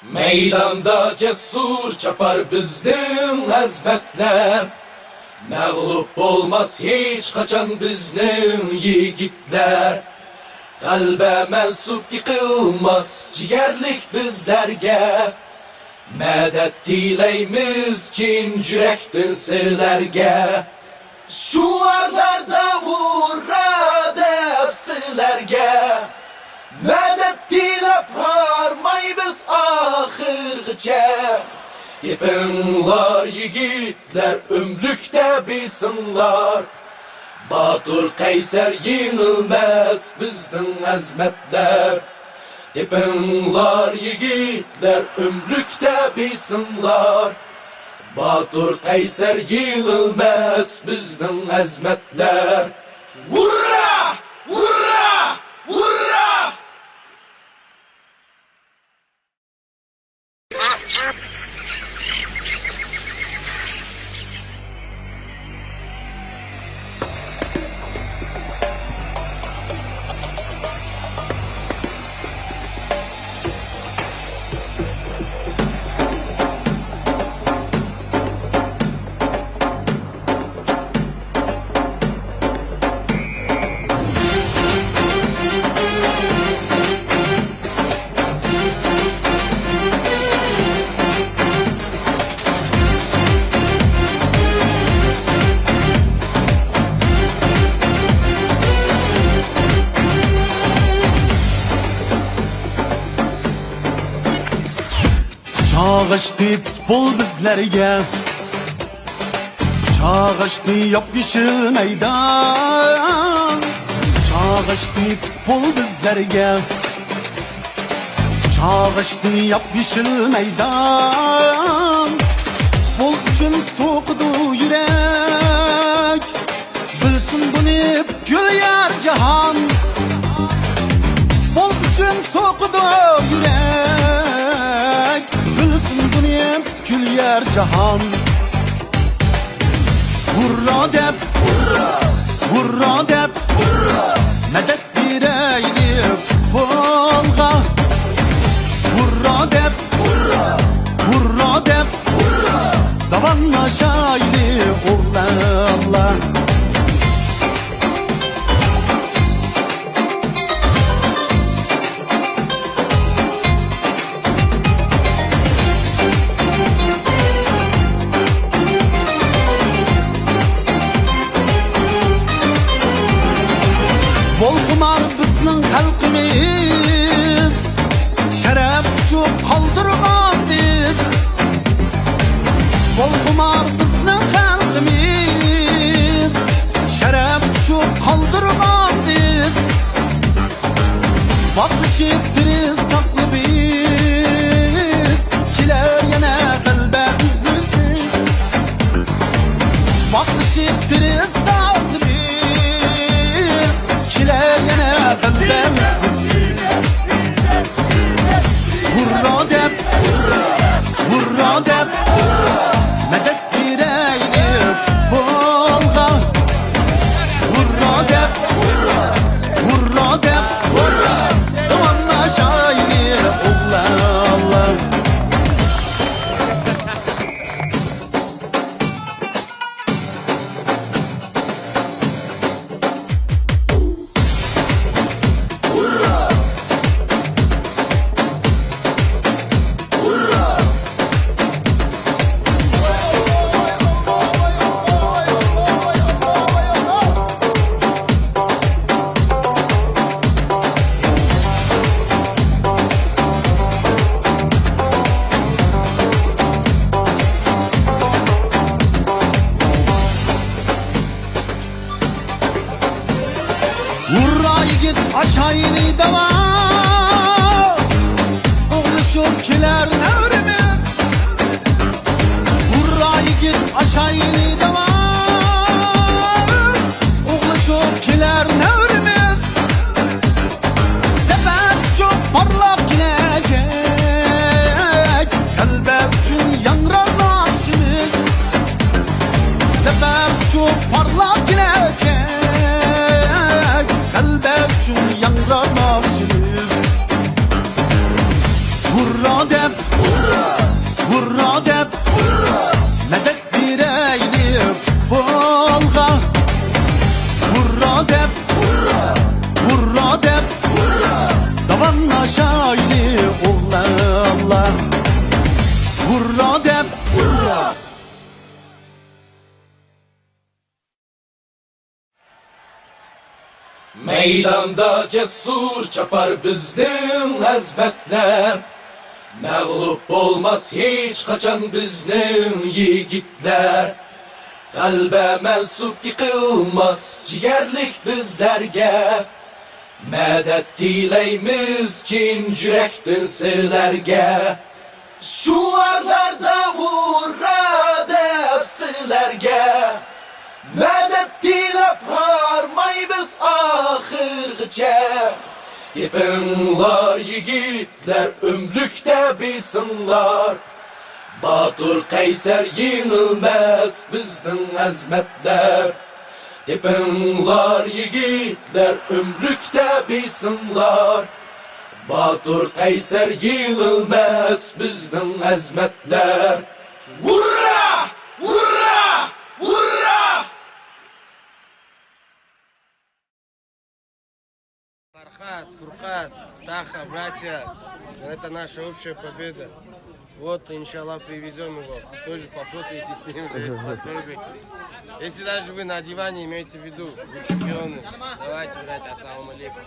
Meydanda cesur çapar bizning azmatlar. Mağlup olmaz hiç kaçan bizning yigitlar. Qalbe mensup yıkılmaz cigerlik bizlerge. Medet dileymiz cin yürektin sizlerge. Şu arlarda murad sizlerge. Medet dilep harmaymiz ahırgıca. Yepinlar yigitler ömlükte bilsinlar. Batur Kayser yenilmez bizning azmatlar. Yepinlar yigitler ömlükte bilsinlar. Batur Kayser yenilmez bizning azmatlar. Hurra! Hurra! Hurra! Çağıştı futbol bizlerge, çağıştı yap-yeşil meydan. Çağıştı futbol bizlerge, çağıştı yap-yeşil meydan. Futbol üçün soğudu yürek, bilsin bunu bütün yer cihan. Futbol üçün soğudu yürek, bilsin bunu bütün yer cihan. Hurra dep, hurra, hurra dep, hurra, medet direyli futbolga. Hurra dep, hurra, hurra dep, hurra, davanlaşaylı oğlanlar. Volkumar bizning xalqimiz, şeref uçup kaldırgan biz. Volkumar bizning xalqimiz, şeref uçup kaldırgan biz. Bakışıp diriz saklı biz, kiler yana kalbe üzlüsiz. Bakışıp diriz saklı biz, kiler yana kalbe üzlüsiz. Hurra dep, hurra, hurra dep, hurra, medet direyli futbolga. Hurra dep, hurra, hurra dep, hurra, davanlaşaylı oğlanlar. Hurra yigit aşağıyını devam, Oluşur kiler nevrimiz. Hurra yigit aşağıyını devam, Oluşur kiler nevrimiz. Sefer çok parlak gelecek, kalbe üçün yanrar nakşimiz. Sefer çok parlak gelecek, kalbe üçün yanrar nakşimiz. Hurra dep, Meydanda cesur çapar bizning azmatlar. Mağlup olmaz hiç kaçan bizning yigitlar. Qalbe mensup yıkılmaz cigerlik bizlerge. Medet dileymiz cin yürektin sizlerge. Şu arlarda murad sizlerge. Medet dilep harmaymiz ahırgıca. Yepinlar yigitler ömlükte bilsinlar. Batur Kayser yenilmez bizning azmatlar. Tepinlar yigitler ömlükte bilsinlar. Batur Kayser yenilmez bizning azmatlar. Hurra! Hurra! Hurra! Фархат, Фуркат, Таха, братья, это наша общая победа. Вот, иншаллах, привезем его. Тоже пофотайте с ним, жесть, потрогайте. Если даже вы на диване имеете в виду, вы чемпионы, давайте, братья, ассаламу алейкум.